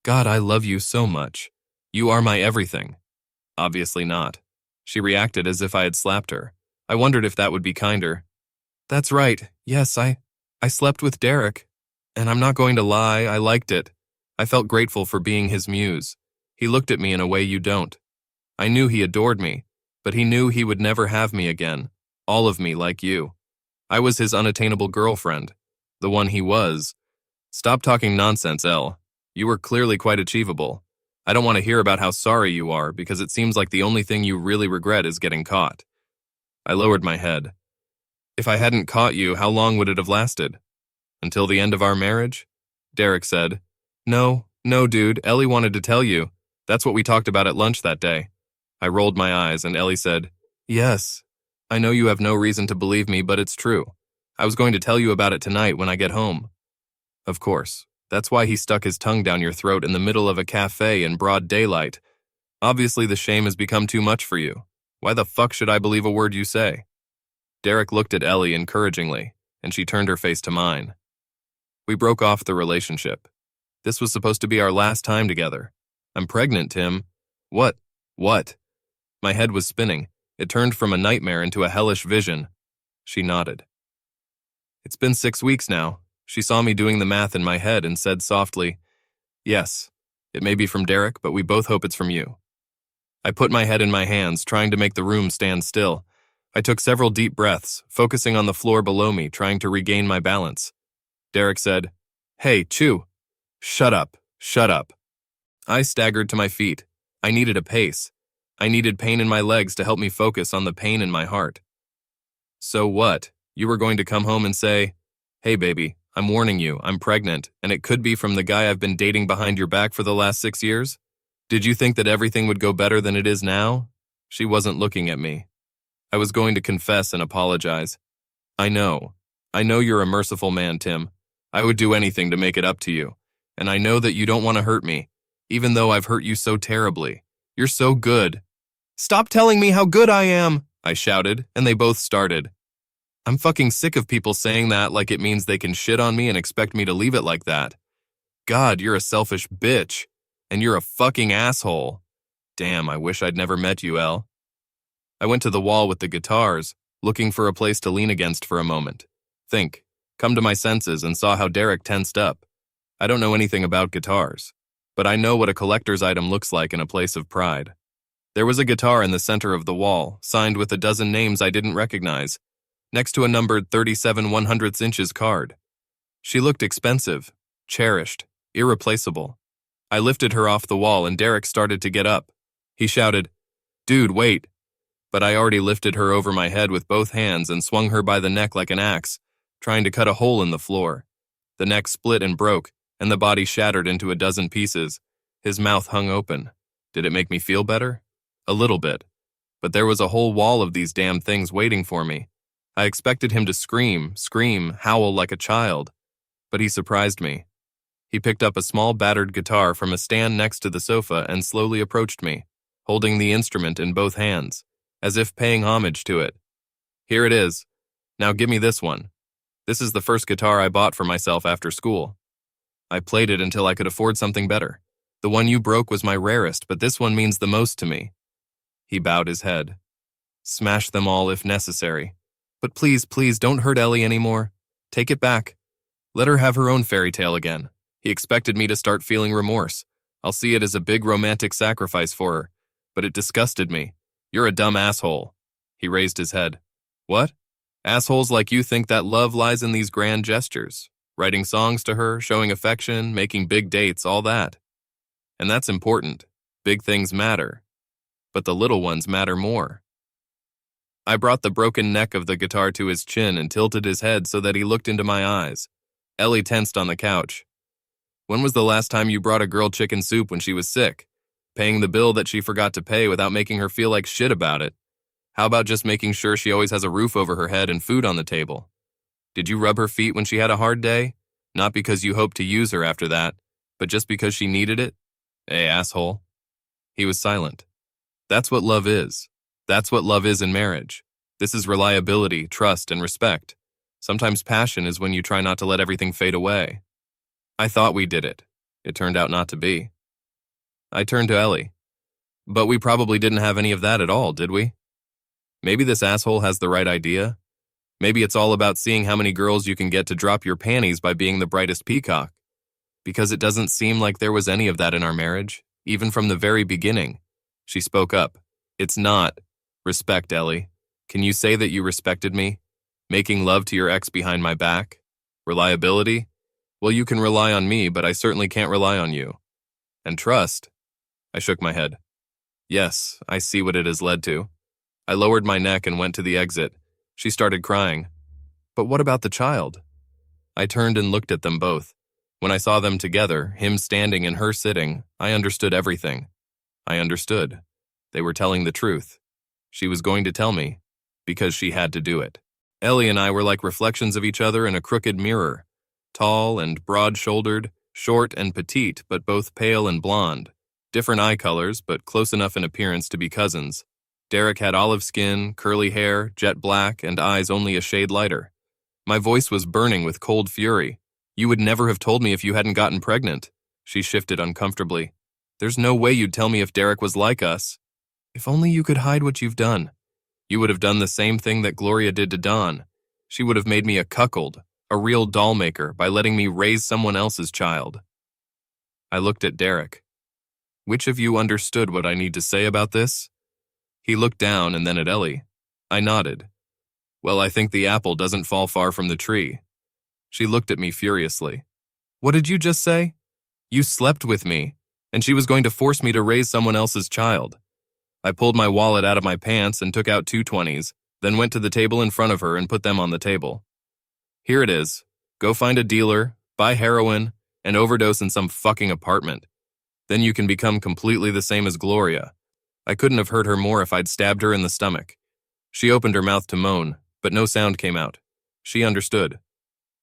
God, I love you so much. You are my everything." Obviously not. She reacted as if I had slapped her. I wondered if that would be kinder. "That's right. Yes, I slept with Derek. And I'm not going to lie, I liked it. I felt grateful for being his muse. He looked at me in a way you don't. I knew he adored me, but he knew he would never have me again. All of me like you. I was his unattainable girlfriend. The one he was. Stop talking nonsense, Elle. You were clearly quite achievable. I don't want to hear about how sorry you are, because it seems like the only thing you really regret is getting caught." I lowered my head. "If I hadn't caught you, how long would it have lasted? Until the end of our marriage?" Derek said. No, dude, Ellie wanted to tell you. That's what we talked about at lunch that day." I rolled my eyes and Ellie said, "Yes. I know you have no reason to believe me, but it's true. I was going to tell you about it tonight when I get home." "Of course. That's why he stuck his tongue down your throat in the middle of a cafe in broad daylight. Obviously the shame has become too much for you. Why the fuck should I believe a word you say? Derek looked at Ellie encouragingly, and she turned her face to mine. We broke off the relationship. This was supposed to be our last time together. I'm pregnant, Tim. What? What? My head was spinning. It turned from a nightmare into a hellish vision. She nodded. It's been 6 weeks now. She saw me doing the math in my head and said softly, yes, it may be from Derek, but we both hope it's from you. I put my head in my hands, trying to make the room stand still. I took several deep breaths, focusing on the floor below me, trying to regain my balance. Derek said, "Hey, Chew. Shut up, shut up." I staggered to my feet. I needed a pace. I needed pain in my legs to help me focus on the pain in my heart. So what? You were going to come home and say, "Hey baby, I'm warning you, I'm pregnant, and it could be from the guy I've been dating behind your back for the last 6 years? Did you think that everything would go better than it is now?" She wasn't looking at me. I was going to confess and apologize. I know you're a merciful man, Tim. I would do anything to make it up to you. And I know that you don't want to hurt me, even though I've hurt you so terribly. You're so good. Stop telling me how good I am, I shouted, and they both started. I'm fucking sick of people saying that like it means they can shit on me and expect me to leave it like that. God, you're a selfish bitch. And you're a fucking asshole. Damn, I wish I'd never met you, Elle. I went to the wall with the guitars, looking for a place to lean against for a moment. Come to my senses, and saw how Derek tensed up. I don't know anything about guitars, but I know what a collector's item looks like in a place of pride. There was a guitar in the center of the wall, signed with a dozen names I didn't recognize, next to a numbered 37/100 card. She looked expensive, cherished, irreplaceable. I lifted her off the wall and Derek started to get up. He shouted, "Dude, wait." But I already lifted her over my head with both hands and swung her by the neck like an axe, trying to cut a hole in the floor. The neck split and broke, and the body shattered into a dozen pieces. His mouth hung open. Did it make me feel better? A little bit. But there was a whole wall of these damn things waiting for me. I expected him to scream, howl like a child. But he surprised me. He picked up a small battered guitar from a stand next to the sofa and slowly approached me, holding the instrument in both hands, as if paying homage to it. "Here it is. Now give me this one. This is the first guitar I bought for myself after school. I played it until I could afford something better. The one you broke was my rarest, but this one means the most to me." He bowed his head. "Smash them all if necessary. But please, please don't hurt Ellie anymore. Take it back. Let her have her own fairy tale again." He expected me to start feeling remorse. I'll see it as a big romantic sacrifice for her, but it disgusted me. "You're a dumb asshole." He raised his head. "What? Assholes like you think that love lies in these grand gestures, writing songs to her, showing affection, making big dates, all that. And that's important. Big things matter. But the little ones matter more." I brought the broken neck of the guitar to his chin and tilted his head so that he looked into my eyes. Ellie tensed on the couch. "When was the last time you brought a girl chicken soup when she was sick? Paying the bill that she forgot to pay without making her feel like shit about it? How about just making sure she always has a roof over her head and food on the table? Did you rub her feet when she had a hard day? Not because you hoped to use her after that, but just because she needed it? Hey, asshole." He was silent. "That's what love is. That's what love is in marriage. This is reliability, trust, and respect. Sometimes passion is when you try not to let everything fade away. I thought we did it. It turned out not to be." I turned to Ellie. "But we probably didn't have any of that at all, did we? Maybe this asshole has the right idea. Maybe it's all about seeing how many girls you can get to drop your panties by being the brightest peacock. Because it doesn't seem like there was any of that in our marriage, even from the very beginning." She spoke up. "It's not. Respect, Ellie. Can you say that you respected me? Making love to your ex behind my back? Reliability? Well, you can rely on me, but I certainly can't rely on you. And trust?" I shook my head. "Yes, I see what it has led to." I lowered my neck and went to the exit. She started crying. "But what about the child?" I turned and looked at them both. When I saw them together, him standing and her sitting, I understood everything. I understood. They were telling the truth. She was going to tell me, because she had to do it. Ellie and I were like reflections of each other in a crooked mirror. Tall and broad-shouldered, short and petite, but both pale and blonde. Different eye colors, but close enough in appearance to be cousins. Derek had olive skin, curly hair, jet black, and eyes only a shade lighter. My voice was burning with cold fury. You would never have told me if you hadn't gotten pregnant. She shifted uncomfortably. There's no way you'd tell me if Derek was like us. If only you could hide what you've done. You would have done the same thing that Gloria did to Dawn. She would have made me a cuckold, a real doll maker, by letting me raise someone else's child. I looked at Derek. Which of you understood what I need to say about this? He looked down and then at Ellie. I nodded. Well, I think the apple doesn't fall far from the tree. She looked at me furiously. What did you just say? You slept with me, and she was going to force me to raise someone else's child. I pulled my wallet out of my pants and took out 2 20s, then went to the table in front of her and put them on the table. Here it is. Go find a dealer, buy heroin, and overdose in some fucking apartment. Then you can become completely the same as Gloria. I couldn't have hurt her more if I'd stabbed her in the stomach. She opened her mouth to moan, but no sound came out. She understood.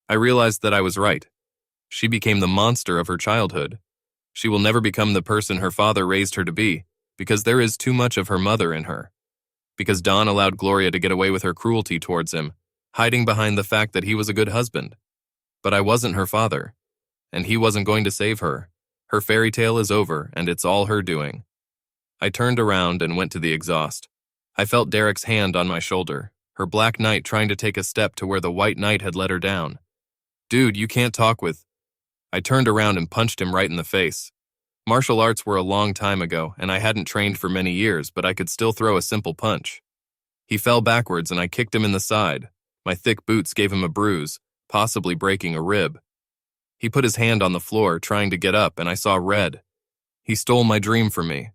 I realized that I was right. She became the monster of her childhood. She will never become the person her father raised her to be, because there is too much of her mother in her. Because Don allowed Gloria to get away with her cruelty towards him, hiding behind the fact that he was a good husband. But I wasn't her father, and he wasn't going to save her. Her fairy tale is over, and it's all her doing. I turned around and went to the exhaust. I felt Derek's hand on my shoulder, her black knight trying to take a step to where the white knight had let her down. Dude, you can't talk with... I turned around and punched him right in the face. Martial arts were a long time ago, and I hadn't trained for many years, but I could still throw a simple punch. He fell backwards, and I kicked him in the side. My thick boots gave him a bruise, possibly breaking a rib. He put his hand on the floor, trying to get up, and I saw red. He stole my dream from me.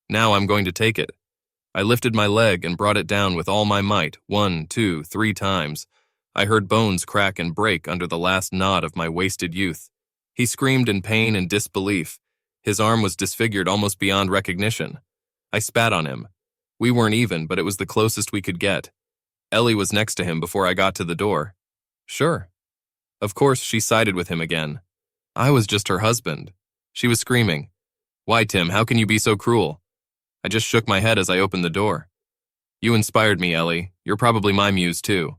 Now I'm going to take it. I lifted my leg and brought it down with all my might, 1, 2, 3 times. I heard bones crack and break under the last nod of my wasted youth. He screamed in pain and disbelief. His arm was disfigured almost beyond recognition. I spat on him. We weren't even, but it was the closest we could get. Ellie was next to him before I got to the door. Sure. Of course, she sided with him again. I was just her husband. She was screaming. Why, Tim, how can you be so cruel? I just shook my head as I opened the door. You inspired me, Ellie. You're probably my muse, too.